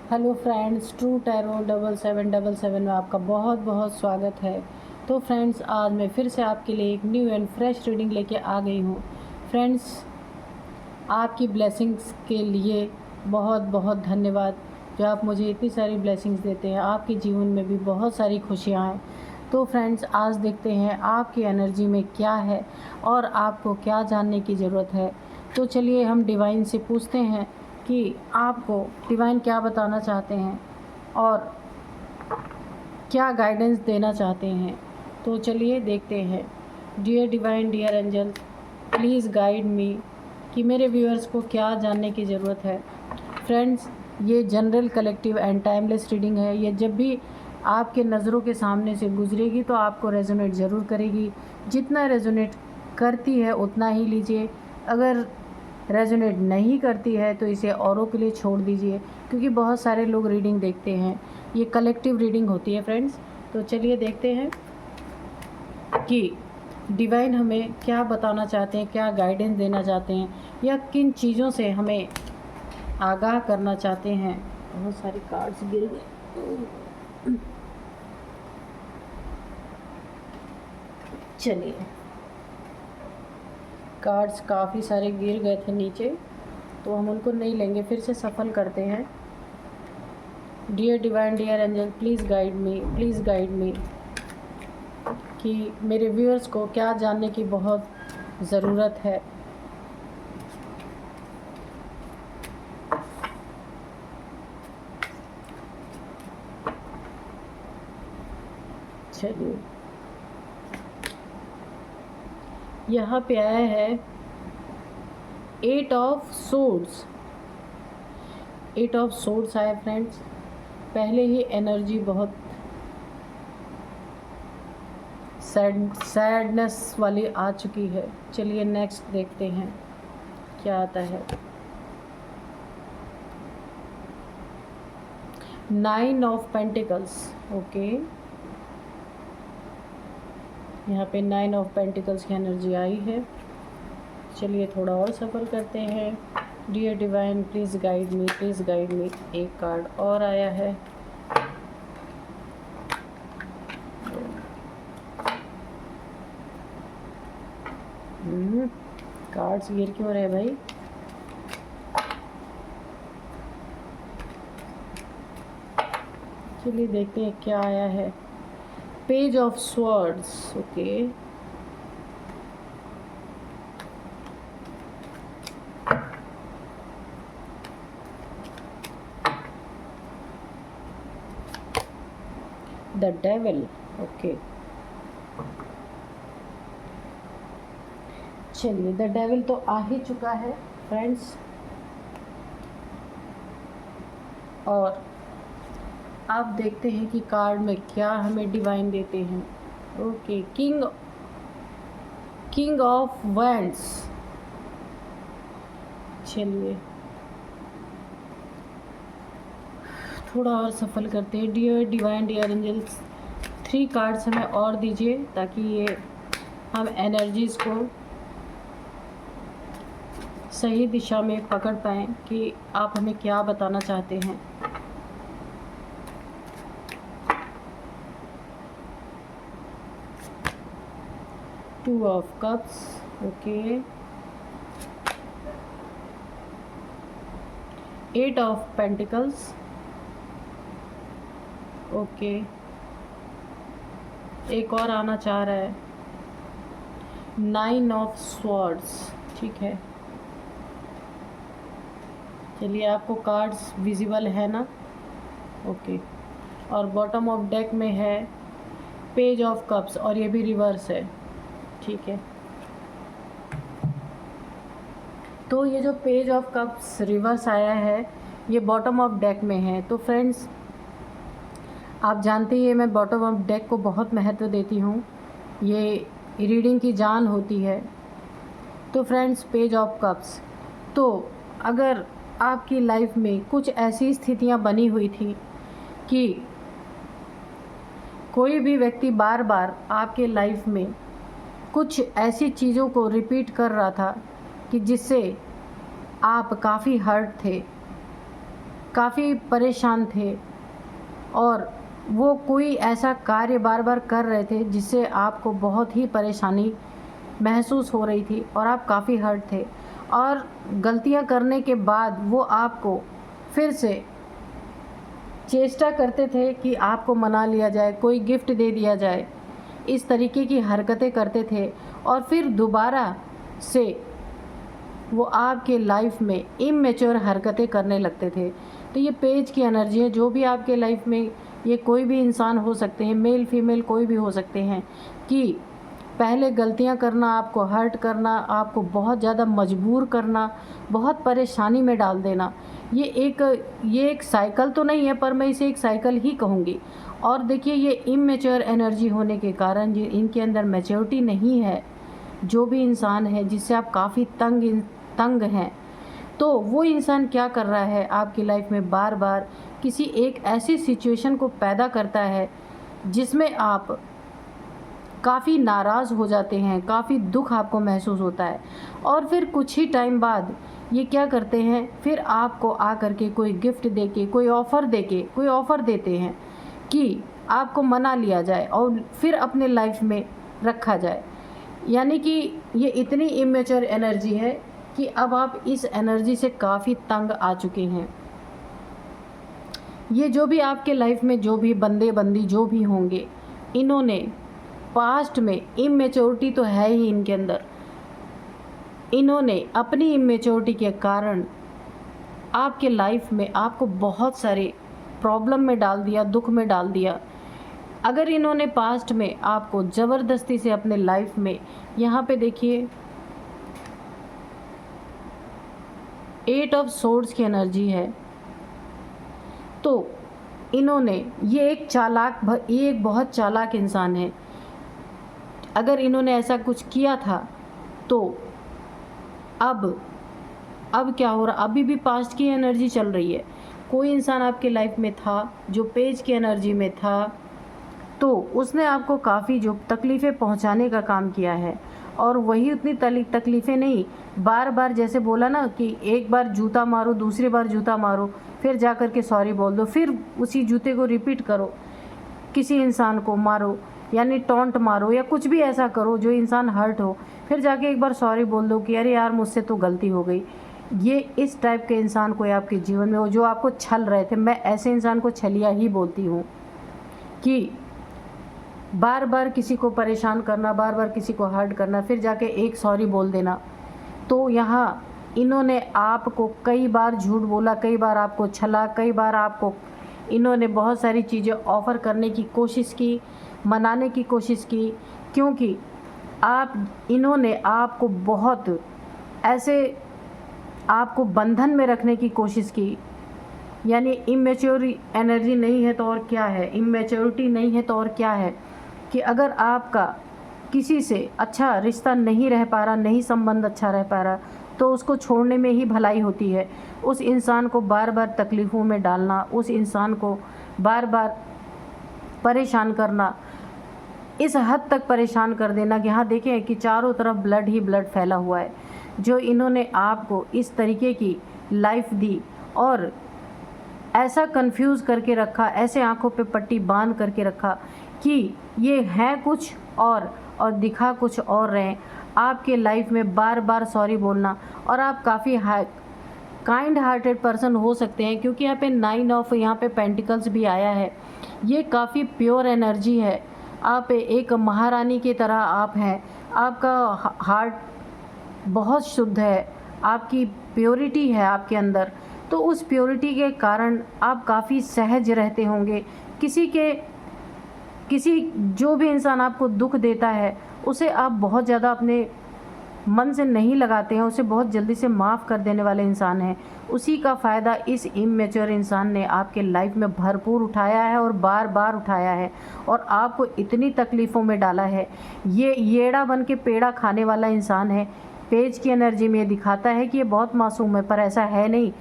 Hello friends, true tarot 7777 में आपका बहुत बहुत स्वागत है। तो फ्रेंड्स, आज मैं फिर से आपके लिए एक न्यू एंड फ्रेश रीडिंग लेके आ गई हूँ। फ्रेंड्स, आपकी ब्लेसिंग्स के लिए बहुत बहुत धन्यवाद, जो आप मुझे इतनी सारी ब्लेसिंग्स देते हैं। आपके जीवन में भी बहुत सारी खुशियाँ हैं। तो फ्रेंड्स, आज देखते हैं आपकी एनर्जी में क्या है और आपको क्या जानने की ज़रूरत है। तो चलिए हम डिवाइन से पूछते हैं कि आपको डिवाइन क्या बताना चाहते हैं और क्या गाइडेंस देना चाहते हैं। तो चलिए देखते हैं। Dear divine, dear angel, please guide me कि मेरे व्यूअर्स को क्या जानने की ज़रूरत है। फ्रेंड्स, ये general, collective and timeless reading है। ये जब भी आपके नज़रों के सामने से गुजरेगी तो आपको रेजोनेट ज़रूर करेगी। जितना रेजोनेट करती है उतना ही लीजिए। अगर रेजोनेट नहीं करती है तो इसे औरों के लिए छोड़ दीजिए, क्योंकि बहुत सारे लोग रीडिंग देखते हैं। ये कलेक्टिव रीडिंग होती है फ्रेंड्स। तो चलिए देखते हैं कि डिवाइन हमें क्या बताना चाहते हैं, क्या गाइडेंस देना चाहते हैं, या किन चीज़ों से हमें आगाह करना चाहते हैं। बहुत सारी कार्ड्स गिर गए। चलिए, कार्ड्स काफ़ी सारे गिर गए थे नीचे, तो हम उनको नहीं लेंगे, फिर से सफल करते हैं। Dear divine, dear angel, please guide me, please guide me कि मेरे व्यूअर्स को क्या जानने की बहुत ज़रूरत है। चलिए, यहाँ पे आया है 8 ऑफ सोर्ड्स। 8 ऑफ सोर्ड्स आया फ्रेंड्स। पहले ही एनर्जी बहुत सैडनेस वाली आ चुकी है। चलिए नेक्स्ट देखते हैं क्या आता है। 9 ऑफ पेंटिकल्स। ओके, यहाँ पे 9 ऑफ पेंटिकल्स की एनर्जी आई है। चलिए थोड़ा और सफ़र करते हैं। Dear divine, please guide me, please guide me. एक कार्ड और आया है। कार्ड्स गिर क्यों रहे भाई। चलिए देखते हैं क्या आया है। Page of swords. Okay, the devil. Okay, चलिए द डेविल तो आ ही चुका है फ्रेंड्स। और आप देखते हैं कि कार्ड में क्या हमें डिवाइन देते हैं। Okay, king of wands. चलिए थोड़ा और सफल करते हैं। Dear divine, dear angels, 3 cards हमें और दीजिए ताकि ये हम एनर्जीज़ को सही दिशा में पकड़ पाएँ कि आप हमें क्या बताना चाहते हैं। Two of cups. Okay, 8 of pentacles. Okay, एक और आना चाह रहा है 9 ऑफ स्वॉर्ड्स। ठीक है, चलिए आपको कार्ड्स विजिबल है ना। ओके, और बॉटम ऑफ डेक में है पेज ऑफ कप्स, और ये भी रिवर्स है। ठीक है, तो ये जो पेज ऑफ कप्स रिवर्स आया है ये बॉटम ऑफ डेक में है। तो फ्रेंड्स, आप जानते ही हैं मैं बॉटम ऑफ डेक को बहुत महत्व देती हूँ। ये रीडिंग की जान होती है। तो फ्रेंड्स, पेज ऑफ कप्स, तो अगर आपकी लाइफ में कुछ ऐसी स्थितियाँ बनी हुई थी कि कोई भी व्यक्ति बार बार आपके लाइफ में कुछ ऐसी चीज़ों को रिपीट कर रहा था कि जिससे आप काफ़ी हर्ट थे, काफ़ी परेशान थे और वो कोई ऐसा कार्य बार बार कर रहे थे जिससे आपको बहुत ही परेशानी महसूस हो रही थी और आप काफ़ी हर्ट थे। और गलतियां करने के बाद वो आपको फिर से चेष्टा करते थे कि आपको मना लिया जाए, कोई गिफ्ट दे दिया जाए, इस तरीके की हरकतें करते थे और फिर दोबारा से वो आपके लाइफ में इमेच्योर हरकतें करने लगते थे। तो ये पेज की एनर्जी है। जो भी आपके लाइफ में, ये कोई भी इंसान हो सकते हैं, मेल फीमेल कोई भी हो सकते हैं, कि पहले गलतियां करना, आपको हर्ट करना, आपको बहुत ज़्यादा मजबूर करना, बहुत परेशानी में डाल देना, ये एक साइकिल तो नहीं है, पर मैं इसे एक साइकिल ही कहूँगी। और देखिए, ये इमेच्योर एनर्जी होने के कारण, ये इनके अंदर मैच्योरिटी नहीं है, जो भी इंसान है जिससे आप काफ़ी तंग हैं, तो वो इंसान क्या कर रहा है आपकी लाइफ में, बार बार किसी एक ऐसी सिचुएशन को पैदा करता है जिसमें आप काफ़ी नाराज़ हो जाते हैं, काफ़ी दुख आपको महसूस होता है। और फिर कुछ ही टाइम बाद ये क्या करते हैं, फिर आपको आकर के कोई गिफ्ट देके, कोई ऑफ़र देते हैं कि आपको मना लिया जाए और फिर अपने लाइफ में रखा जाए। यानी कि ये इतनी इमेच्योर एनर्जी है कि अब आप इस एनर्जी से काफ़ी तंग आ चुके हैं। ये जो भी आपके लाइफ में जो भी बंदे बंदी जो भी होंगे, इन्होंने पास्ट में, इमेच्योरिटी तो है ही इनके अंदर, इन्होंने अपनी इमेच्योरिटी के कारण आपके लाइफ में आपको बहुत सारे प्रॉब्लम में डाल दिया, दुख में डाल दिया। अगर इन्होंने पास्ट में आपको ज़बरदस्ती से अपने लाइफ में, यहाँ पे देखिए 8 ऑफ सोर्ड्स की एनर्जी है, तो इन्होंने, ये एक बहुत चालाक इंसान है। अगर इन्होंने ऐसा कुछ किया था तो अब क्या हो रहा, अभी भी पास्ट की एनर्जी चल रही है। कोई इंसान आपके लाइफ में था जो पेज की एनर्जी में था, तो उसने आपको काफ़ी जो तकलीफ़ें पहुंचाने का काम किया है। और वही उतनी तकलीफ़ें नहीं, बार बार जैसे बोला ना कि एक बार जूता मारो, दूसरी बार जूता मारो, फिर जा कर के सॉरी बोल दो, फिर उसी जूते को रिपीट करो, किसी इंसान को मारो, यानी टॉन्ट मारो या कुछ भी ऐसा करो जो इंसान हर्ट हो, फिर जाके एक बार सॉरी बोल दो कि अरे यार मुझसे तो गलती हो गई। ये इस टाइप के इंसान कोई आपके जीवन में हो जो आपको छल रहे थे, मैं ऐसे इंसान को छलिया ही बोलती हूँ, कि बार बार किसी को परेशान करना, बार बार किसी को हर्ट करना, फिर जाके एक सॉरी बोल देना। तो यहाँ इन्होंने आपको कई बार झूठ बोला, कई बार आपको छला, कई बार आपको इन्होंने बहुत सारी चीज़ें ऑफ़र करने की कोशिश की, मनाने की कोशिश की, क्योंकि इन्होंने आपको बहुत ऐसे आपको बंधन में रखने की कोशिश की। यानी इमेच्योर एनर्जी नहीं है तो और क्या है, इमेच्योरिटी नहीं है तो और क्या है, कि अगर आपका किसी से अच्छा रिश्ता नहीं रह पा रहा, नहीं संबंध अच्छा रह पा रहा, तो उसको छोड़ने में ही भलाई होती है। उस इंसान को बार बार तकलीफ़ों में डालना, उस इंसान को बार बार परेशान करना, इस हद तक परेशान कर देना कि हाँ देखें कि चारों तरफ ब्लड ही ब्लड फैला हुआ है। जो इन्होंने आपको इस तरीके की लाइफ दी और ऐसा कंफ्यूज करके रखा, ऐसे आंखों पे पट्टी बांध करके रखा कि ये है कुछ और दिखा कुछ और रहे। आपके लाइफ में बार बार सॉरी बोलना, और आप काफ़ी काइंड हार्टेड पर्सन हो सकते हैं, क्योंकि यहाँ पे 9 ऑफ यहाँ पे पेंटिकल्स भी आया है। ये काफ़ी प्योर एनर्जी है। आप एक महारानी की तरह आप हैं, आपका हार्ट बहुत शुद्ध है, आपकी प्योरिटी है आपके अंदर, तो उस प्योरिटी के कारण आप काफ़ी सहज रहते होंगे। किसी जो भी इंसान आपको दुख देता है उसे आप बहुत ज़्यादा अपने मन से नहीं लगाते हैं, उसे बहुत जल्दी से माफ़ कर देने वाले इंसान हैं। उसी का फ़ायदा इस इमेच्योर इंसान ने आपके लाइफ में भरपूर उठाया है और बार बार उठाया है और आपको इतनी तकलीफ़ों में डाला है। ये येड़ा बन के पेड़ा खाने वाला इंसान है। पेज की एनर्जी में दिखाता है कि ये बहुत मासूम है, पर ऐसा है नहीं।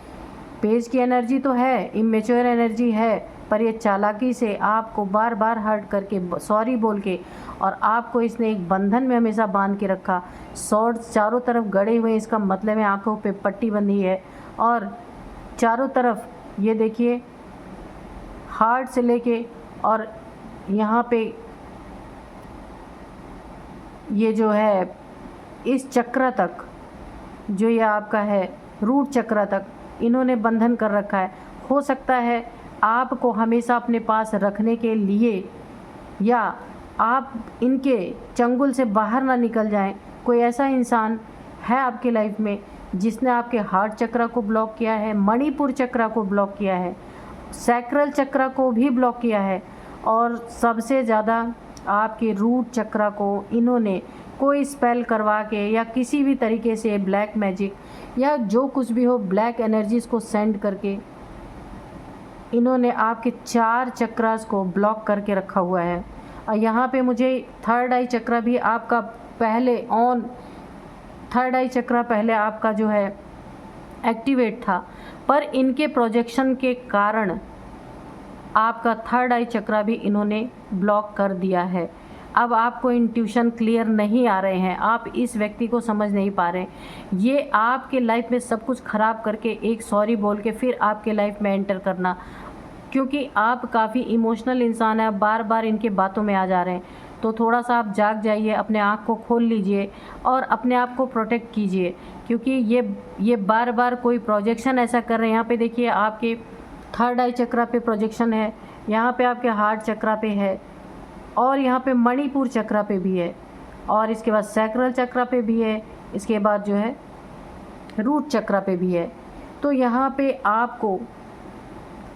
पेज की एनर्जी तो है, इमेच्योर एनर्जी है, पर ये चालाकी से आपको बार बार हर्ट करके, सॉरी बोल के, और आपको इसने एक बंधन में हमेशा बांध के रखा। सॉर्ड्स चारों तरफ गड़े हुए, इसका मतलब है आंखों पे पट्टी बंधी है और चारों तरफ ये देखिए हार्ट से लेके और यहाँ पे ये जो है इस चक्र तक, जो ये आपका है रूट चक्र तक, इन्होंने बंधन कर रखा है। हो सकता है आपको हमेशा अपने पास रखने के लिए, या आप इनके चंगुल से बाहर ना निकल जाएं, कोई ऐसा इंसान है आपकी लाइफ में जिसने आपके हार्ट चक्र को ब्लॉक किया है, मणिपुर चक्र को ब्लॉक किया है, सैक्रल चक्र को भी ब्लॉक किया है, और सबसे ज़्यादा आपके रूट चक्र को इन्होंने कोई स्पेल करवा के या किसी भी तरीके से ब्लैक मैजिक या जो कुछ भी हो, ब्लैक एनर्जीज़ को सेंड करके इन्होंने आपके 4 चक्रास को ब्लॉक करके रखा हुआ है। और यहाँ पे मुझे थर्ड आई चक्र भी आपका पहले ऑन, थर्ड आई चक्र पहले आपका जो है एक्टिवेट था, पर इनके प्रोजेक्शन के कारण आपका थर्ड आई चक्र भी इन्होंने ब्लॉक कर दिया है। अब आपको इंट्यूशन क्लियर नहीं आ रहे हैं, आप इस व्यक्ति को समझ नहीं पा रहे। ये आपके लाइफ में सब कुछ ख़राब करके एक सॉरी बोल के फिर आपके लाइफ में एंटर करना, क्योंकि आप काफ़ी इमोशनल इंसान हैं, बार बार इनके बातों में आ जा रहे हैं। तो थोड़ा सा आप जाग जाइए, अपने आँख को खोल लीजिए और अपने आप को प्रोटेक्ट कीजिए, क्योंकि ये बार बार कोई प्रोजेक्शन ऐसा कर रहे हैं। यहाँ पे देखिए आपके थर्ड आई चक्र पे प्रोजेक्शन है, यहाँ पे आपके हार्ट चक्र पे है, और यहाँ पे मणिपुर चक्र पे भी है, और इसके बाद सैक्रल चक्र पे भी है, इसके बाद जो है रूट चक्र पे भी है। तो यहाँ पे आपको,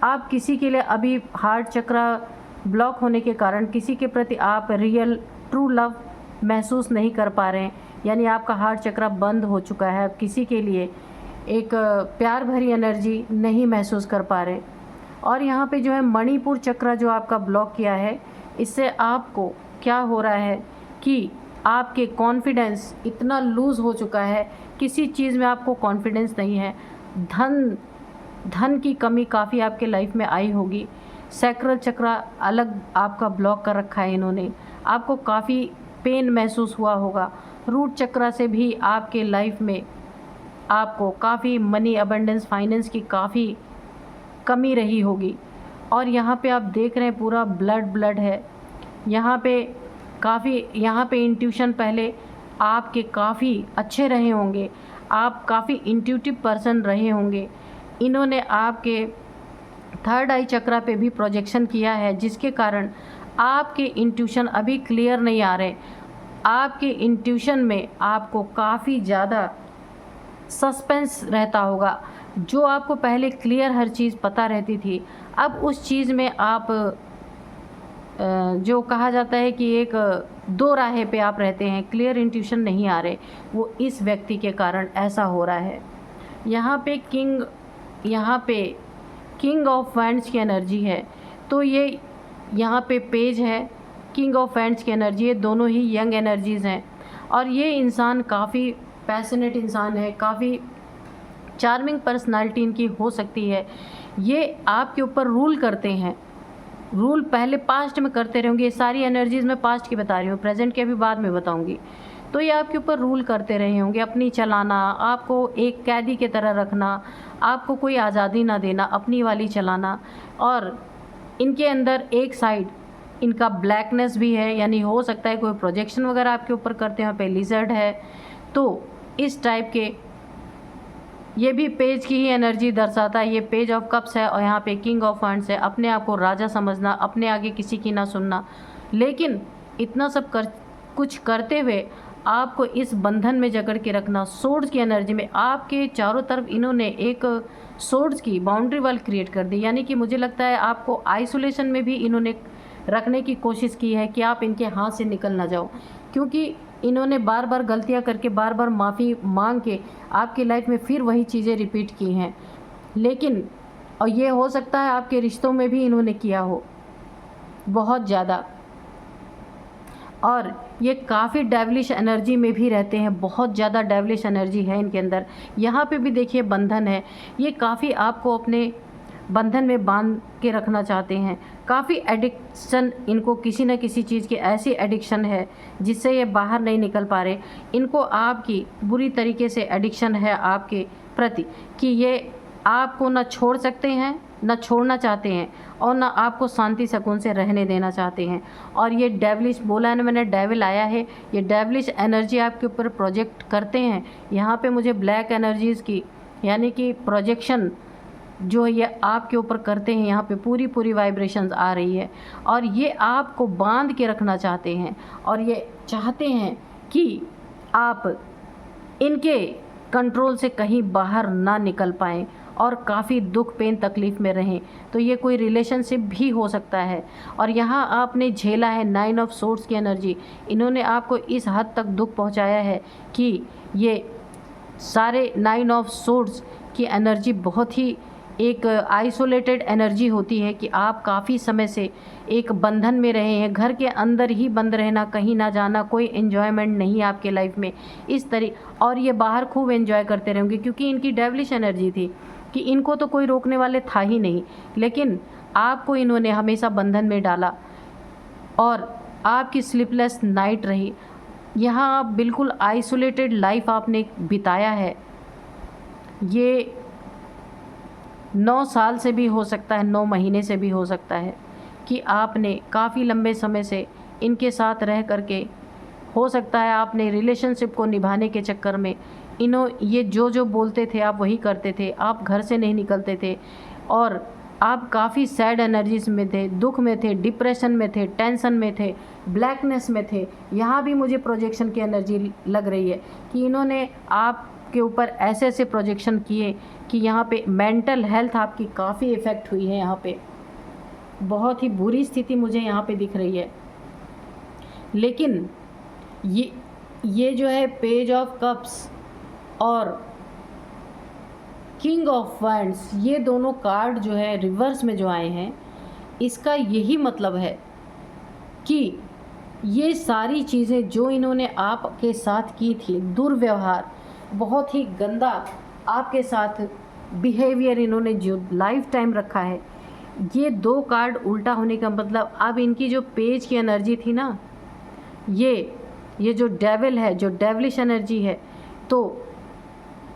आप किसी के लिए अभी हार्ट चक्र ब्लॉक होने के कारण किसी के प्रति आप रियल ट्रू लव महसूस नहीं कर पा रहे हैं, यानी आपका हार्ट चक्र बंद हो चुका है। आप किसी के लिए एक प्यार भरी एनर्जी नहीं महसूस कर पा रहे। और यहाँ पे जो है मणिपुर चक्र जो आपका ब्लॉक किया है, इससे आपको क्या हो रहा है कि आपके कॉन्फिडेंस इतना लूज़ हो चुका है, किसी चीज़ में आपको कॉन्फिडेंस नहीं है। धन की कमी काफ़ी आपके लाइफ में आई होगी। सैक्रल चक्र अलग आपका ब्लॉक कर रखा है इन्होंने, आपको काफ़ी पेन महसूस हुआ होगा। रूट चक्र से भी आपके लाइफ में आपको काफ़ी मनी अबंडेंस, फाइनेंस की काफ़ी कमी रही होगी। और यहाँ पे आप देख रहे हैं पूरा ब्लड है। यहाँ पे इंट्यूशन पहले आपके काफ़ी अच्छे रहे होंगे, आप काफ़ी इंट्यूटिव पर्सन रहे होंगे। इन्होंने आपके थर्ड आई चक्र पे भी प्रोजेक्शन किया है, जिसके कारण आपके इंट्यूशन अभी क्लियर नहीं आ रहे। आपके इंट्यूशन में आपको काफ़ी ज़्यादा सस्पेंस रहता होगा। जो आपको पहले क्लियर हर चीज़ पता रहती थी, अब उस चीज़ में आप जो कहा जाता है कि एक दो राहे पे आप रहते हैं, क्लियर इंट्यूशन नहीं आ रहे। वो इस व्यक्ति के कारण ऐसा हो रहा है। यहाँ पे किंग ऑफ वैंड्स की एनर्जी है, तो ये यहाँ पे पेज है, किंग ऑफ वैंड्स की एनर्जी है, दोनों ही यंग एनर्जीज़ हैं। और ये इंसान काफ़ी पैशनेट इंसान है, काफ़ी चार्मिंग पर्सनालिटी इनकी हो सकती है। ये आपके ऊपर रूल करते हैं, रूल पहले पास्ट में करते रहेंगे। ये सारी एनर्जीज़ मैं पास्ट की बता रही हूँ, प्रेजेंट के अभी बाद में बताऊँगी। तो ये आपके ऊपर रूल करते रहे होंगे, अपनी चलाना, आपको एक कैदी की तरह रखना, आपको कोई आज़ादी ना देना, अपनी वाली चलाना। और इनके अंदर एक साइड इनका ब्लैकनेस भी है, यानी हो सकता है कोई प्रोजेक्शन वगैरह आपके ऊपर करते हैं, पे लिजर्ड है। तो इस टाइप के ये भी पेज की ही एनर्जी दर्शाता है। ये पेज ऑफ कप्स है और यहाँ पे किंग ऑफ वैंड्स है। अपने आप को राजा समझना, अपने आगे किसी की ना सुनना। लेकिन इतना सब कुछ करते हुए आपको इस बंधन में जकड़ के रखना, सोर्ड्स की एनर्जी में। आपके चारों तरफ इन्होंने एक सोर्ड्स की बाउंड्री वॉल क्रिएट कर दी, यानी कि मुझे लगता है आपको आइसोलेशन में भी इन्होंने रखने की कोशिश की है कि आप इनके हाथ से निकल ना जाओ, क्योंकि इन्होंने बार बार गलतियां करके, बार बार माफ़ी मांग के आपकी लाइफ में फिर वही चीज़ें रिपीट की हैं। लेकिन और ये हो सकता है आपके रिश्तों में भी इन्होंने किया हो बहुत ज़्यादा। और ये काफ़ी डेविलिश एनर्जी में भी रहते हैं, बहुत ज़्यादा डेविलिश एनर्जी है इनके अंदर। यहाँ पे भी देखिए बंधन है, ये काफ़ी आपको अपने बंधन में बांध के रखना चाहते हैं। काफ़ी एडिक्शन इनको, किसी न किसी चीज़ की ऐसी एडिक्शन है जिससे ये बाहर नहीं निकल पा रहे। इनको आपकी बुरी तरीके से एडिक्शन है आपके प्रति कि ये आपको ना छोड़ सकते हैं ना छोड़ना चाहते हैं और ना आपको शांति सुकून से रहने देना चाहते हैं। और ये डेविलिश बोला है ना मैंने, डेविल आया है, ये डेविलिश एनर्जी आपके ऊपर प्रोजेक्ट करते हैं। यहाँ पे मुझे ब्लैक एनर्जीज़ की यानी कि प्रोजेक्शन जो ये आपके ऊपर करते हैं, यहाँ पे पूरी पूरी वाइब्रेशंस आ रही है और ये आपको बांध के रखना चाहते हैं और ये चाहते हैं कि आप इनके कंट्रोल से कहीं बाहर ना निकल पाएँ और काफ़ी दुख पेन तकलीफ़ में रहें। तो ये कोई रिलेशनशिप भी हो सकता है। और यहाँ आपने झेला है 9 ऑफ सोर्ड्स की एनर्जी। इन्होंने आपको इस हद तक दुख पहुँचाया है कि ये सारे 9 ऑफ सोर्ड्स की एनर्जी बहुत ही एक आइसोलेटेड एनर्जी होती है कि आप काफ़ी समय से एक बंधन में रहे हैं, घर के अंदर ही बंद रहना, कहीं ना जाना, कोई एन्जॉयमेंट नहीं आपके लाइफ में इस और ये बाहर खूब एंजॉय करते रहेंगे क्योंकि इनकी डेविलिश एनर्जी थी कि इनको तो कोई रोकने वाले था ही नहीं, लेकिन आपको इन्होंने हमेशा बंधन में डाला और आपकी स्लीपलेस नाइट रही। यहाँ आप बिल्कुल आइसोलेटेड लाइफ आपने बिताया है। ये 9 साल से भी हो सकता है, 9 महीने से भी हो सकता है कि आपने काफ़ी लंबे समय से इनके साथ रह करके, हो सकता है आपने रिलेशनशिप को निभाने के चक्कर में ये जो बोलते थे आप वही करते थे, आप घर से नहीं निकलते थे और आप काफ़ी सैड एनर्जीज में थे, दुख में थे, डिप्रेशन में थे, टेंशन में थे, ब्लैकनेस में थे। यहाँ भी मुझे प्रोजेक्शन की एनर्जी लग रही है कि इन्होंने आपके ऊपर ऐसे ऐसे प्रोजेक्शन किए कि यहाँ पे मेंटल हेल्थ आपकी काफ़ी इफ़ेक्ट हुई है। यहाँ पे बहुत ही बुरी स्थिति मुझे यहाँ पे दिख रही है। लेकिन ये जो है पेज ऑफ कप्स और किंग ऑफ वैंड्स, ये दोनों कार्ड जो है रिवर्स में जो आए हैं, इसका यही मतलब है कि ये सारी चीज़ें जो इन्होंने आपके साथ की थी, दुर्व्यवहार, बहुत ही गंदा आपके साथ बिहेवियर इन्होंने जो लाइफ टाइम रखा है, ये 2 कार्ड उल्टा होने का मतलब अब इनकी जो पेज की एनर्जी थी ना, ये जो डेविल है, जो डेविलिश एनर्जी है, तो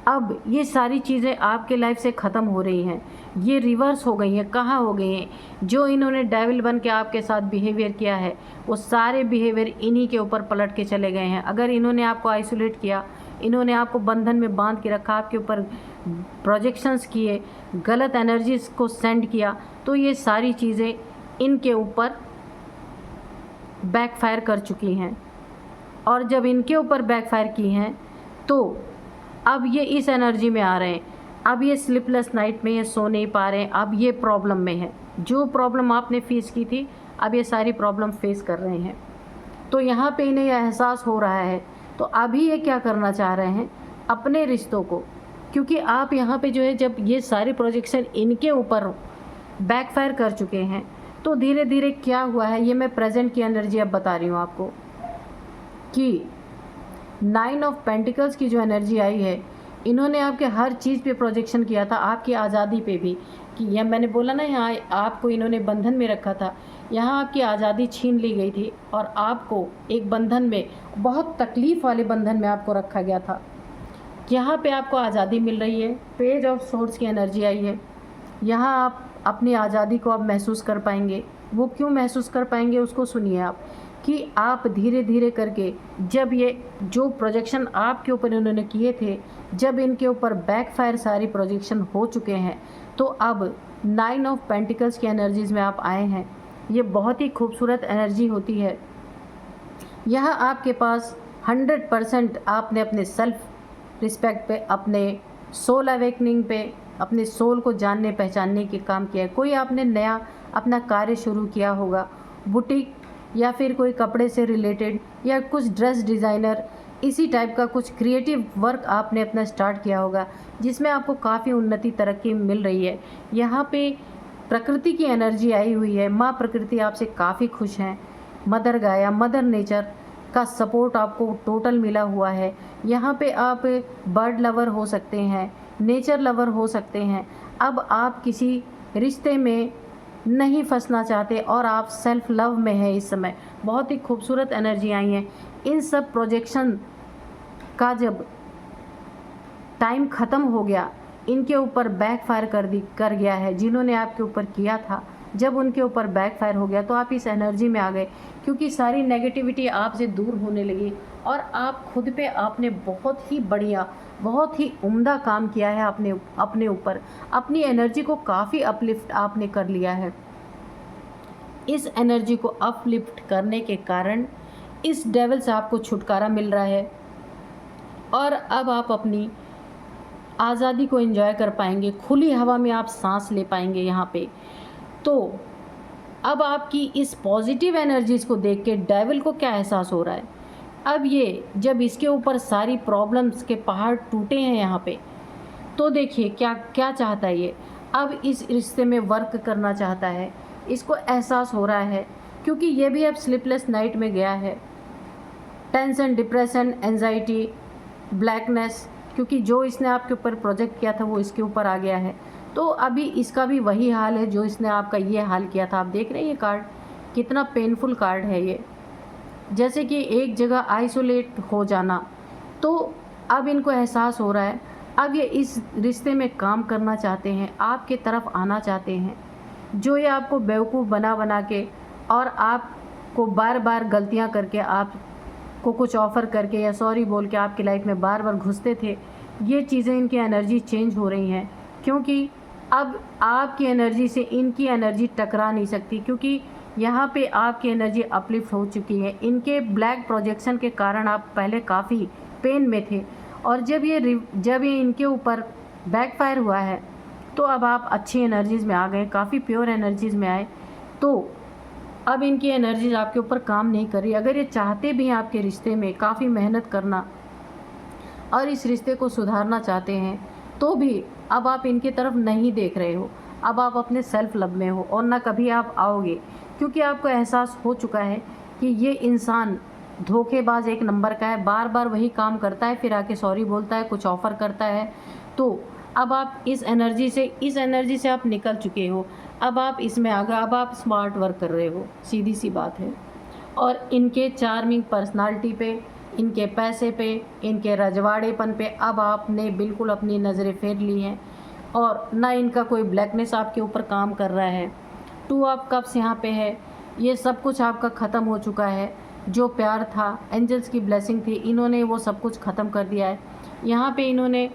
अब ये सारी चीज़ें आपके लाइफ से ख़त्म हो रही हैं, ये रिवर्स हो गई हैं। कहाँ हो गई हैं? जो इन्होंने डेविल बन के आपके साथ बिहेवियर किया है, वो सारे बिहेवियर इन्हीं के ऊपर पलट के चले गए हैं। अगर इन्होंने आपको आइसोलेट किया, इन्होंने आपको बंधन में बांध के रखा, आपके ऊपर प्रोजेक्शंस किए, गलत एनर्जीज़ को सेंड किया, तो ये सारी चीज़ें इनके ऊपर बैकफायर कर चुकी हैं। और जब इनके ऊपर बैकफायर की हैं तो अब ये इस एनर्जी में आ रहे हैं। अब ये स्लीपलेस नाइट में ये सो नहीं पा रहे हैं, अब ये प्रॉब्लम में है। जो प्रॉब्लम आपने फेस की थी, अब ये सारी प्रॉब्लम फेस कर रहे हैं। तो यहाँ पे इन्हें यह एहसास हो रहा है। तो अभी ये क्या करना चाह रहे हैं? अपने रिश्तों को, क्योंकि आप यहाँ पे जो है, जब ये सारी प्रोजेक्शन इनके ऊपर बैकफायर कर चुके हैं, तो धीरे धीरे क्या हुआ है, ये मैं प्रेजेंट की एनर्जी अब बता रही हूँ आपको कि 9 ऑफ पेंटिकल्स की जो एनर्जी आई है, इन्होंने आपके हर चीज़ पे प्रोजेक्शन किया था, आपकी आज़ादी पे भी, कि यह मैंने बोला ना, यहाँ आपको इन्होंने बंधन में रखा था, यहाँ आपकी आज़ादी छीन ली गई थी और आपको एक बंधन में, बहुत तकलीफ़ वाले बंधन में आपको रखा गया था। यहाँ पे आपको आज़ादी मिल रही है। पेज ऑफ सोर्ड्स की एनर्जी आई है। यहाँ आप अपनी आज़ादी को अब महसूस कर पाएंगे। वो क्यों महसूस कर पाएंगे, उसको सुनिए आप, कि आप धीरे धीरे करके, जब ये जो प्रोजेक्शन आपके ऊपर इन्होंने किए थे, जब इनके ऊपर बैकफायर सारी प्रोजेक्शन हो चुके हैं, तो अब 9 ऑफ पेंटिकल्स की एनर्जीज़ में आप आए हैं। ये बहुत ही खूबसूरत एनर्जी होती है। यह आपके पास 100% आपने अपने सेल्फ रिस्पेक्ट पे, अपने सोल अवेकनिंग पे, अपने सोल को जानने पहचानने के काम किया है। कोई आपने नया अपना कार्य शुरू किया होगा, बुटीक या फिर कोई कपड़े से रिलेटेड या कुछ ड्रेस डिज़ाइनर, इसी टाइप का कुछ क्रिएटिव वर्क आपने अपना स्टार्ट किया होगा, जिसमें आपको काफ़ी उन्नति तरक्की मिल रही है। यहाँ पे प्रकृति की एनर्जी आई हुई है। माँ प्रकृति आपसे काफ़ी खुश हैं। मदर गाया, मदर नेचर का सपोर्ट आपको टोटल मिला हुआ है। यहाँ पे आप बर्ड लवर हो सकते हैं, नेचर लवर हो सकते हैं। अब आप किसी रिश्ते में नहीं फंसना चाहते और आप सेल्फ लव में है इस समय। बहुत ही खूबसूरत एनर्जी आई है। इन सब प्रोजेक्शन का जब टाइम ख़त्म हो गया, इनके ऊपर बैकफायर कर गया है, जिन्होंने आपके ऊपर किया था, जब उनके ऊपर बैकफायर हो गया तो आप इस एनर्जी में आ गए, क्योंकि सारी नेगेटिविटी आपसे दूर होने लगी और आप खुद पे आपने बहुत ही बढ़िया, बहुत ही उम्दा काम किया है अपने ऊपर। अपनी एनर्जी को काफ़ी अपलिफ्ट आपने कर लिया है। इस एनर्जी को अपलिफ्ट करने के कारण इस डेविल से आपको छुटकारा मिल रहा है और अब आप अपनी आज़ादी को एंजॉय कर पाएंगे, खुली हवा में आप सांस ले पाएंगे यहाँ पे। तो अब आपकी इस पॉजिटिव एनर्जीज़ को देख के डेविल को क्या एहसास हो रहा है, अब ये जब इसके ऊपर सारी प्रॉब्लम्स के पहाड़ टूटे हैं यहाँ पे, तो देखिए क्या क्या चाहता है ये, अब इस रिश्ते में वर्क करना चाहता है। इसको एहसास हो रहा है क्योंकि ये भी अब स्लीपलेस नाइट में गया है। टेंशन, डिप्रेशन, एंजाइटी, ब्लैकनेस, क्योंकि जो इसने आपके ऊपर प्रोजेक्ट किया था वो इसके ऊपर आ गया है। तो अभी इसका भी वही हाल है जो इसने आपका ये हाल किया था। आप देख रहे हैं ये कार्ड कितना पेनफुल कार्ड है ये, जैसे कि एक जगह आइसोलेट हो जाना। तो अब इनको एहसास हो रहा है, अब ये इस रिश्ते में काम करना चाहते हैं, आपके तरफ आना चाहते हैं। जो ये आपको बेवकूफ़ बना के और आपको बार बार गलतियां करके, आपको कुछ ऑफ़र करके या सॉरी बोल के आपकी लाइफ में बार बार घुसते थे, ये चीज़ें इनकी एनर्जी चेंज हो रही हैं, क्योंकि अब आपकी एनर्जी से इनकी एनर्जी टकरा नहीं सकती, क्योंकि यहाँ पे आपकी एनर्जी अपलिफ्ट हो चुकी है। इनके ब्लैक प्रोजेक्शन के कारण आप पहले काफ़ी पेन में थे और जब ये इनके ऊपर बैकफायर हुआ है तो अब आप अच्छी एनर्जीज़ में आ गए, काफ़ी प्योर एनर्जीज़ में आए। तो अब इनकी एनर्जीज आपके ऊपर काम नहीं कर रही। अगर ये चाहते भी हैं आपके रिश्ते में काफ़ी मेहनत करना और इस रिश्ते को सुधारना चाहते हैं, तो भी अब आप इनकी तरफ नहीं देख रहे हो। अब आप अपने सेल्फ लव में हो और ना कभी आप आओगे, क्योंकि आपको एहसास हो चुका है कि ये इंसान धोखेबाज एक नंबर का है, बार बार वही काम करता है, फिर आके सॉरी बोलता है, कुछ ऑफ़र करता है। तो अब आप इस एनर्जी से आप निकल चुके हो, अब आप इसमें आ गए, अब आप स्मार्ट वर्क कर रहे हो, सीधी सी बात है। और इनके चार्मिंग पर्सनालिटी पे, इनके पैसे पे, इनके रजवाड़ेपन पे अब आपने बिल्कुल अपनी नज़रें फेर ली हैं और ना इनका कोई ब्लैकनेस आपके ऊपर काम कर रहा है। 2 ऑफ कप्स यहाँ पे है, ये सब कुछ आपका ख़त्म हो चुका है। जो प्यार था, एंजल्स की ब्लेसिंग थी, इन्होंने वो सब कुछ ख़त्म कर दिया है। यहाँ पे इन्होंने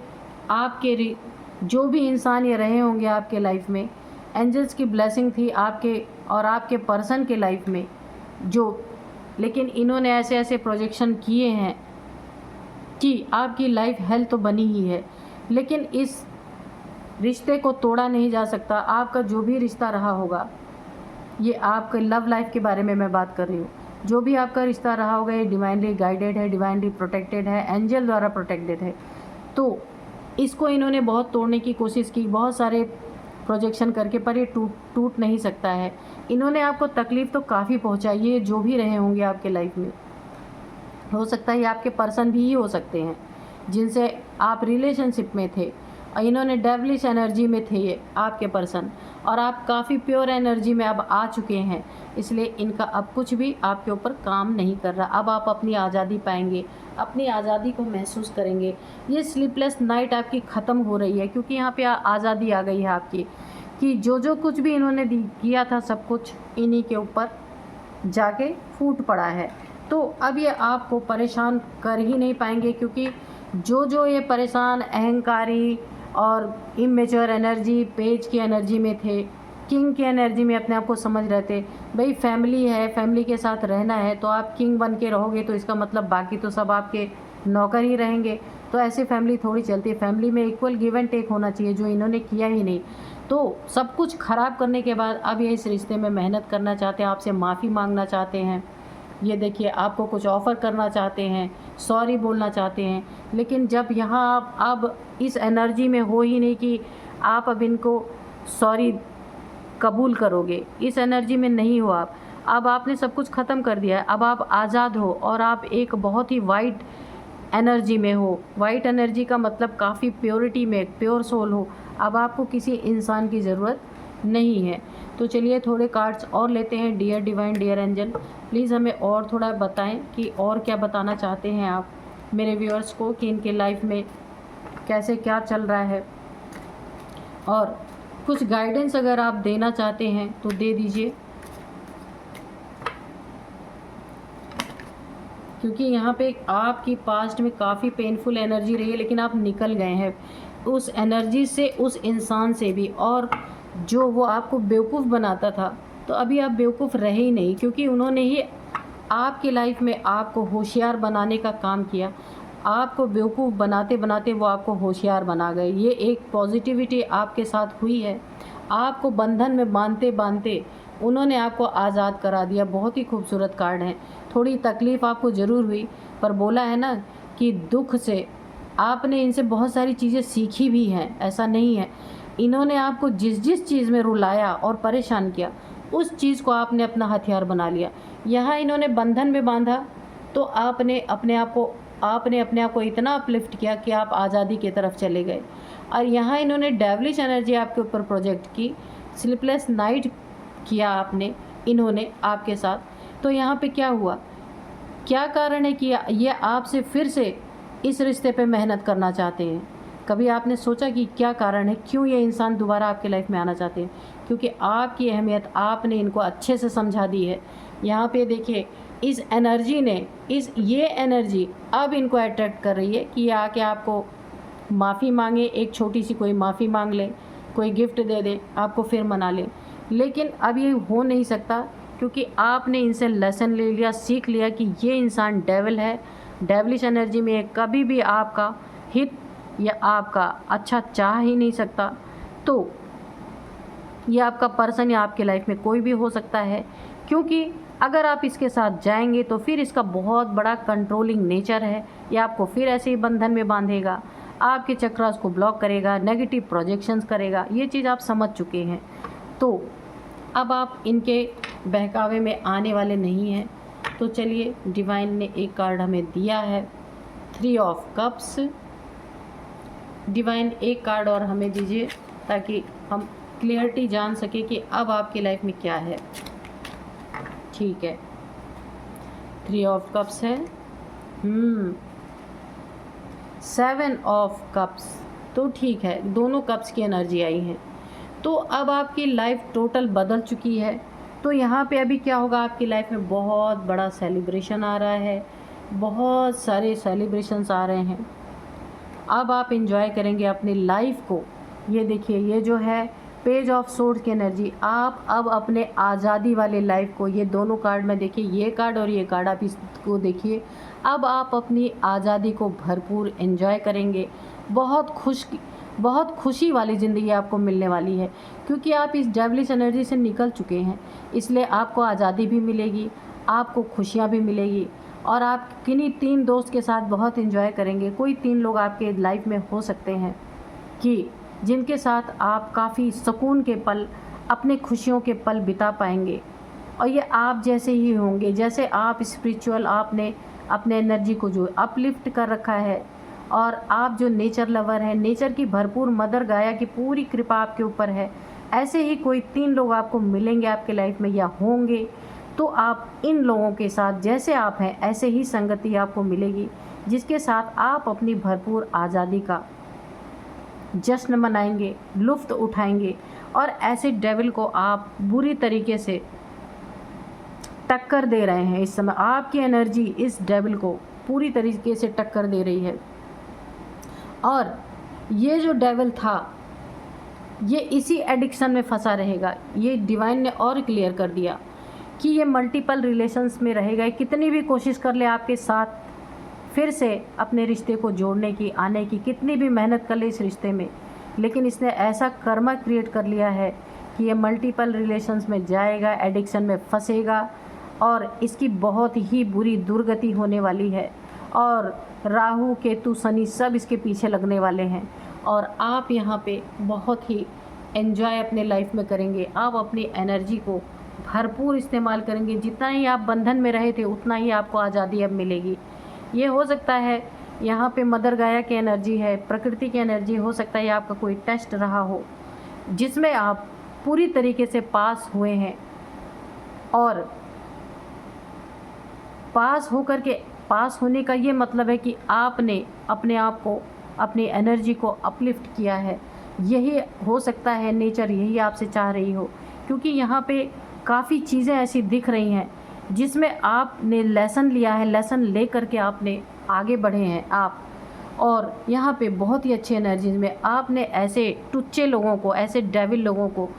आपके जो भी इंसान ये रहे होंगे आपके लाइफ में, एंजल्स की ब्लेसिंग थी आपके और आपके पर्सन के लाइफ में जो, लेकिन इन्होंने ऐसे ऐसे प्रोजेक्शन किए हैं कि आपकी लाइफ हेल्थ तो बनी ही है, लेकिन इस रिश्ते को तोड़ा नहीं जा सकता। आपका जो भी रिश्ता रहा होगा, ये आपके लव लाइफ के बारे में मैं बात कर रही हूँ, जो भी आपका रिश्ता रहा होगा ये डिवाइनली गाइडेड है, डिवाइनली प्रोटेक्टेड है, एंजल द्वारा प्रोटेक्टेड है। तो इसको इन्होंने बहुत तोड़ने की कोशिश की, बहुत सारे प्रोजेक्शन करके, पर ये टूट नहीं सकता है। इन्होंने आपको तकलीफ़ तो काफ़ी पहुंचाई है, जो भी रहे होंगे आपके लाइफ में। हो सकता है ये आपके पर्सन भी ही हो सकते हैं जिनसे आप रिलेशनशिप में थे, और इन्होंने डेविलिश एनर्जी में थे ये आपके पर्सन, और आप काफ़ी प्योर एनर्जी में अब आ चुके हैं, इसलिए इनका अब कुछ भी आपके ऊपर काम नहीं कर रहा। अब आप अपनी आज़ादी पाएंगे, अपनी आज़ादी को महसूस करेंगे। ये स्लीपलेस नाइट आपकी ख़त्म हो रही है, क्योंकि यहाँ पे आज़ादी आ गई है आपकी, कि जो कुछ भी इन्होंने किया था सब कुछ इन्हीं के ऊपर जाके फूट पड़ा है। तो अब ये आपको परेशान कर ही नहीं पाएंगे, क्योंकि जो ये परेशान, अहंकारी और इमेच्योर एनर्जी, पेज की एनर्जी में थे, किंग की एनर्जी में अपने आप को समझ रहे थे, भाई फैमिली है, फैमिली के साथ रहना है, तो आप किंग बन के रहोगे तो इसका मतलब बाकी तो सब आपके नौकर ही रहेंगे। तो ऐसी फैमिली थोड़ी चलती है। फैमिली में इक्वल गिव एंड टेक होना चाहिए, जो इन्होंने किया ही नहीं। तो सब कुछ ख़राब करने के बाद अब ये इस रिश्ते में मेहनत करना चाहते हैं, आपसे माफ़ी मांगना चाहते हैं। ये देखिए, आपको कुछ ऑफ़र करना चाहते हैं, सॉरी बोलना चाहते हैं, लेकिन जब यहाँ आप अब इस एनर्जी में हो ही नहीं कि आप अब इनको सॉरी कबूल करोगे, इस एनर्जी में नहीं हो आप। अब आपने सब कुछ ख़त्म कर दिया है, अब आप आज़ाद हो और आप एक बहुत ही वाइट एनर्जी में हो। वाइट एनर्जी का मतलब काफ़ी प्योरिटी में, प्योर सोल हो। अब आपको किसी इंसान की ज़रूरत नहीं है। तो चलिए थोड़े कार्ड्स और लेते हैं। Dear divine, dear angel, please हमें और थोड़ा बताएं कि और क्या बताना चाहते हैं आप मेरे व्यूअर्स को, कि इनके लाइफ में कैसे क्या चल रहा है। और कुछ गाइडेंस अगर आप देना चाहते हैं तो दे दीजिए, क्योंकि यहाँ पे आपकी पास्ट में काफ़ी पेनफुल एनर्जी रही है, लेकिन आप निकल गए हैं उस एनर्जी से, उस इंसान से भी। और जो वो आपको बेवकूफ़ बनाता था, तो अभी आप बेवकूफ़ रहे ही नहीं, क्योंकि उन्होंने ही आपकी लाइफ में आपको होशियार बनाने का काम किया। आपको बेवकूफ़ बनाते बनाते वो आपको होशियार बना गए। ये एक पॉजिटिविटी आपके साथ हुई है। आपको बंधन में बांधते बांधते उन्होंने आपको आज़ाद करा दिया। बहुत ही खूबसूरत कार्ड है। थोड़ी तकलीफ़ आपको ज़रूर हुई, पर बोला है ना कि दुख से आपने इनसे बहुत सारी चीज़ें सीखी भी हैं, ऐसा नहीं है। इन्होंने आपको जिस जिस चीज़ में रुलाया और परेशान किया, उस चीज़ को आपने अपना हथियार बना लिया। यहाँ इन्होंने बंधन में बांधा, तो आपने अपने आप को इतना अपलिफ्ट किया कि आप आज़ादी की तरफ चले गए। और यहाँ इन्होंने डेविलिश एनर्जी आपके ऊपर प्रोजेक्ट की, स्लीपलेस नाइट किया आपने इन्होंने आपके साथ। तो यहाँ पे क्या हुआ, क्या कारण है कि ये आपसे फिर से इस रिश्ते पे मेहनत करना चाहते हैं? कभी आपने सोचा कि क्या कारण है, क्यों ये इंसान दोबारा आपके लाइफ में आना चाहते हैं? क्योंकि आपकी अहमियत आपने इनको अच्छे से समझा दी है। यहाँ पे देखिए, इस एनर्जी ने ये एनर्जी अब इनको अट्रैक्ट कर रही है कि ये आके आपको माफ़ी मांगे, एक छोटी सी कोई माफ़ी मांग ले, कोई गिफ्ट दे दे, आपको फिर मना ले। लेकिन अब ये हो नहीं सकता, क्योंकि आपने इनसे लेसन ले लिया, सीख लिया कि ये इंसान डेविल है। डेविलिश एनर्जी में कभी भी आपका हित या आपका अच्छा चाह ही नहीं सकता। तो ये आपका पर्सन या आपके लाइफ में कोई भी हो सकता है, क्योंकि अगर आप इसके साथ जाएंगे तो फिर इसका बहुत बड़ा कंट्रोलिंग नेचर है। ये आपको फिर ऐसे ही बंधन में बांधेगा, आपके चक्रास को ब्लॉक करेगा, नेगेटिव प्रोजेक्शंस करेगा। ये चीज़ आप समझ चुके हैं। तो अब आप इनके बहकावे में आने वाले नहीं हैं। तो चलिए, डिवाइन ने एक कार्ड हमें दिया है, 3 ऑफ कप्स। डिवाइन एक कार्ड और हमें दीजिए, ताकि हम क्लियरिटी जान सके कि अब आपकी लाइफ में क्या है। ठीक है, 3 ऑफ कप्स है, 7 ऑफ कप्स। तो ठीक है, दोनों कप्स की एनर्जी आई है। तो अब आपकी लाइफ टोटल बदल चुकी है। तो यहाँ पे अभी क्या होगा, आपकी लाइफ में बहुत बड़ा सेलिब्रेशन आ रहा है, बहुत सारे सेलिब्रेशंस आ रहे हैं। अब आप एंजॉय करेंगे अपनी लाइफ को। ये देखिए, ये जो है पेज ऑफ सोर्ड्स की एनर्जी, आप अब अपने आज़ादी वाले लाइफ को, ये दोनों कार्ड में देखिए, ये कार्ड और ये कार्ड, आप इसको देखिए। अब आप अपनी आज़ादी को भरपूर एंजॉय करेंगे। बहुत खुशी वाली ज़िंदगी आपको मिलने वाली है, क्योंकि आप इस डेविलिश एनर्जी से निकल चुके हैं। इसलिए आपको आज़ादी भी मिलेगी, आपको खुशियाँ भी मिलेगी, और आप किन्हीं 3 दोस्त के साथ बहुत एंजॉय करेंगे। कोई 3 लोग आपके लाइफ में हो सकते हैं कि जिनके साथ आप काफ़ी सुकून के पल, अपने खुशियों के पल बिता पाएंगे। और ये आप जैसे ही होंगे, जैसे आप स्पिरिचुअल, आपने अपने एनर्जी को जो अपलिफ्ट कर रखा है, और आप जो नेचर लवर हैं, नेचर की भरपूर मदर गाया की पूरी कृपा आपके ऊपर है। ऐसे ही कोई 3 लोग आपको मिलेंगे आपके लाइफ में या होंगे। तो आप इन लोगों के साथ, जैसे आप हैं ऐसे ही संगति आपको मिलेगी, जिसके साथ आप अपनी भरपूर आज़ादी का जश्न मनाएंगे, लुफ्त उठाएंगे। और ऐसे डेविल को आप बुरी तरीके से टक्कर दे रहे हैं। इस समय आपकी एनर्जी इस डेविल को पूरी तरीके से टक्कर दे रही है। और ये जो डेविल था, ये इसी एडिक्शन में फंसा रहेगा। ये डिवाइन ने और क्लियर कर दिया कि ये मल्टीपल रिलेशंस में रहेगा। कितनी भी कोशिश कर ले आपके साथ फिर से अपने रिश्ते को जोड़ने की, आने की, कितनी भी मेहनत कर ले इस रिश्ते में, लेकिन इसने ऐसा कर्मा क्रिएट कर लिया है कि ये मल्टीपल रिलेशंस में जाएगा, एडिक्शन में फंसेगा, और इसकी बहुत ही बुरी दुर्गति होने वाली है। और राहु, केतु, शनि सब इसके पीछे लगने वाले हैं। और आप यहाँ पे बहुत ही एंजॉय अपने लाइफ में करेंगे। आप अपनी एनर्जी को भरपूर इस्तेमाल करेंगे। जितना ही आप बंधन में रहे थे, उतना ही आपको आज़ादी अब मिलेगी। ये हो सकता है यहाँ पे मदर गाया की एनर्जी है, प्रकृति की एनर्जी। हो सकता है आपका कोई टेस्ट रहा हो जिसमें आप पूरी तरीके से पास हुए हैं, और पास होने का ये मतलब है कि आपने अपने आप को, अपनी एनर्जी को अपलिफ्ट किया है। यही हो सकता है, नेचर यही आपसे चाह रही हो, क्योंकि यहाँ पे काफ़ी चीज़ें ऐसी दिख रही हैं जिसमें आपने लेसन लिया है, लेसन ले करके आपने आगे बढ़े हैं आप। और यहाँ पे बहुत ही अच्छी एनर्जीज में आपने ऐसे टुच्चे लोगों को, ऐसे डेविल लोगों को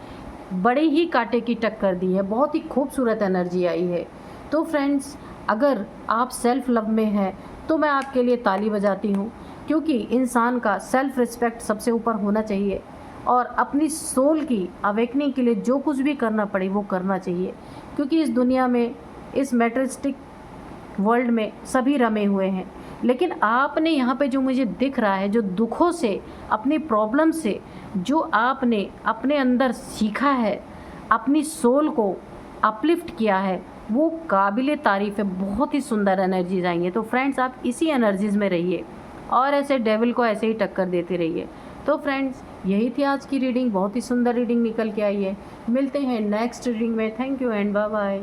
बड़े ही कांटे की टक्कर दी है। बहुत ही खूबसूरत एनर्जी आई है। तो फ्रेंड्स, अगर आप सेल्फ लव में हैं तो मैं आपके लिए ताली बजाती हूँ, क्योंकि इंसान का सेल्फ रिस्पेक्ट सबसे ऊपर होना चाहिए और अपनी सोल की अवेकनिंग के लिए जो कुछ भी करना पड़े वो करना चाहिए, क्योंकि इस दुनिया में, इस मैटेरियलिस्टिक वर्ल्ड में सभी रमे हुए हैं। लेकिन आपने यहाँ पे जो मुझे दिख रहा है, जो दुखों से, अपनी प्रॉब्लम से जो आपने अपने अंदर सीखा है, अपनी सोल को अपलिफ्ट किया है, वो काबिले तारीफ़ है। बहुत ही सुंदर एनर्जीज आई हैं। तो फ्रेंड्स, आप इसी एनर्जीज़ में रहिए और ऐसे डेविल को ऐसे ही टक्कर देते रहिए। तो फ्रेंड्स, यही थी आज की रीडिंग। बहुत ही सुंदर रीडिंग निकल के आई है। मिलते हैं नेक्स्ट रीडिंग में। Thank you and bye bye.